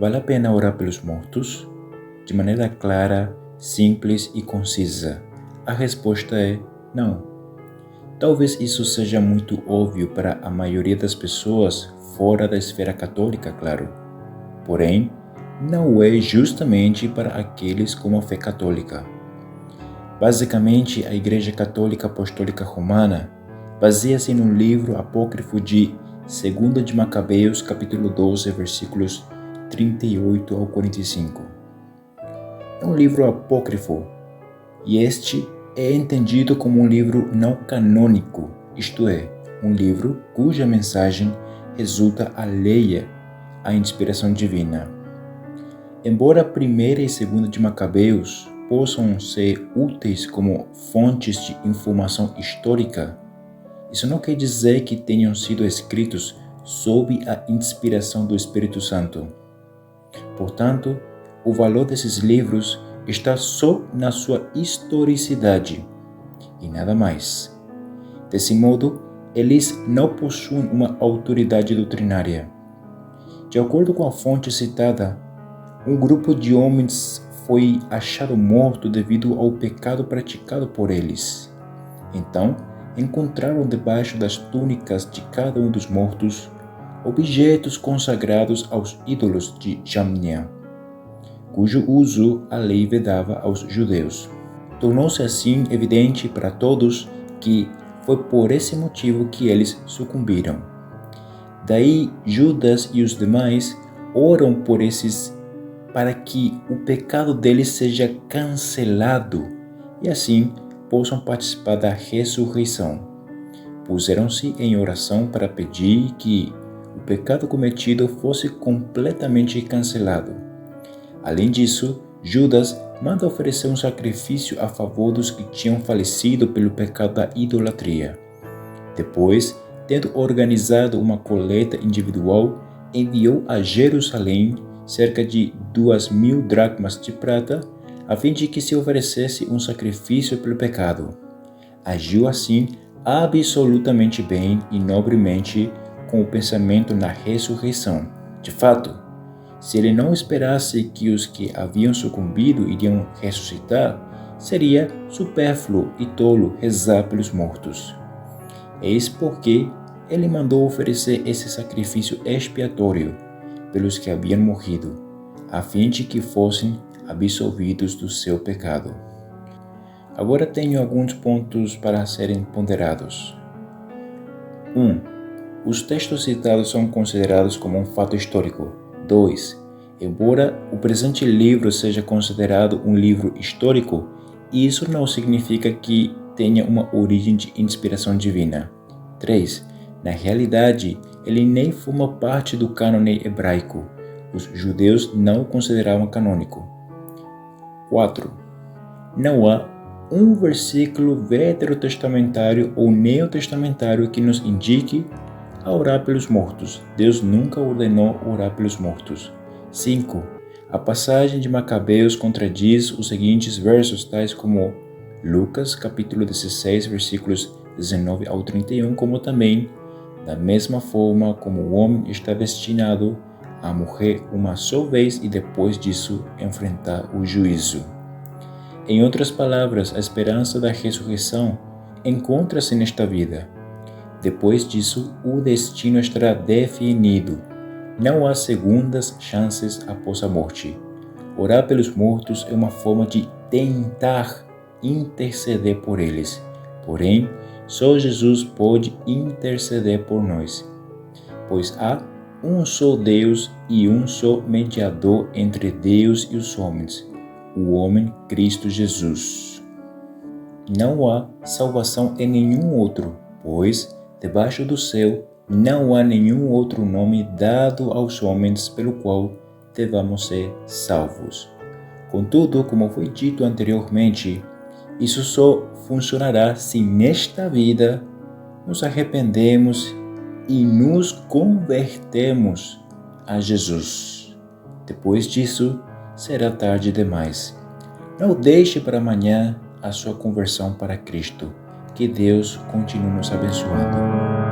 vale a pena orar pelos mortos? De maneira clara, simples e concisa. A resposta é não. Talvez isso seja muito óbvio para a maioria das pessoas fora da esfera católica, claro. Porém, não é justamente para aqueles com a fé católica. Basicamente, a Igreja Católica Apostólica Romana baseia-se no livro apócrifo de 2 de Macabeus, capítulo 12, versículos 38 ao 45. É um livro apócrifo e este é entendido como um livro não canônico, isto é, um livro cuja mensagem resulta alheia à inspiração divina. Embora 1ª e 2ª de Macabeus possam ser úteis como fontes de informação histórica, isso não quer dizer que tenham sido escritos sob a inspiração do Espírito Santo. Portanto, o valor desses livros está só na sua historicidade e nada mais. Desse modo, eles não possuem uma autoridade doutrinária. De acordo com a fonte citada, um grupo de homens foi achado morto devido ao pecado praticado por eles. Então, encontraram debaixo das túnicas de cada um dos mortos objetos consagrados aos ídolos de Jamnia, cujo uso a lei vedava aos judeus. Tornou-se assim evidente para todos que foi por esse motivo que eles sucumbiram. Daí Judas e os demais oram por esses para que o pecado deles seja cancelado e assim possam participar da ressurreição. Puseram-se em oração para pedir que o pecado cometido fosse completamente cancelado. Além disso, Judas manda oferecer um sacrifício a favor dos que tinham falecido pelo pecado da idolatria. Depois, tendo organizado uma coleta individual, enviou a Jerusalém cerca de 2.000 dracmas de prata, a fim de que se oferecesse um sacrifício pelo pecado. Agiu assim absolutamente bem e nobremente com o pensamento na ressurreição. De fato, se ele não esperasse que os que haviam sucumbido iriam ressuscitar, seria supérfluo e tolo rezar pelos mortos. Eis porque ele mandou oferecer esse sacrifício expiatório pelos que haviam morrido, a fim de que fossem absolvidos do seu pecado. Agora tenho alguns pontos para serem ponderados. 1. Os textos citados são considerados como um fato histórico. 2. Embora o presente livro seja considerado um livro histórico, isso não significa que tenha uma origem de inspiração divina. 3. Na realidade, ele nem forma parte do cânone hebraico. Os judeus não o consideravam canônico. 4. Não há um versículo veterotestamentário ou neotestamentário que nos indique a orar pelos mortos. Deus nunca ordenou orar pelos mortos. 5. A passagem de Macabeus contradiz os seguintes versos, tais como Lucas, capítulo 16, versículos 19 ao 31, como também, da mesma forma como o homem está destinado a morrer uma só vez e depois disso enfrentar o juízo. Em outras palavras, a esperança da ressurreição encontra-se nesta vida. Depois disso, o destino estará definido. Não há segundas chances após a morte. Orar pelos mortos é uma forma de tentar interceder por eles. Porém, só Jesus pode interceder por nós, pois há um só Deus e um só mediador entre Deus e os homens, o homem Cristo Jesus. Não há salvação em nenhum outro, pois, debaixo do céu, não há nenhum outro nome dado aos homens pelo qual devamos ser salvos. Contudo, como foi dito anteriormente, isso só funcionará se nesta vida nos arrependemos e nos convertemos a Jesus. Depois disso, será tarde demais. Não deixe para amanhã a sua conversão para Cristo. Que Deus continue nos abençoando.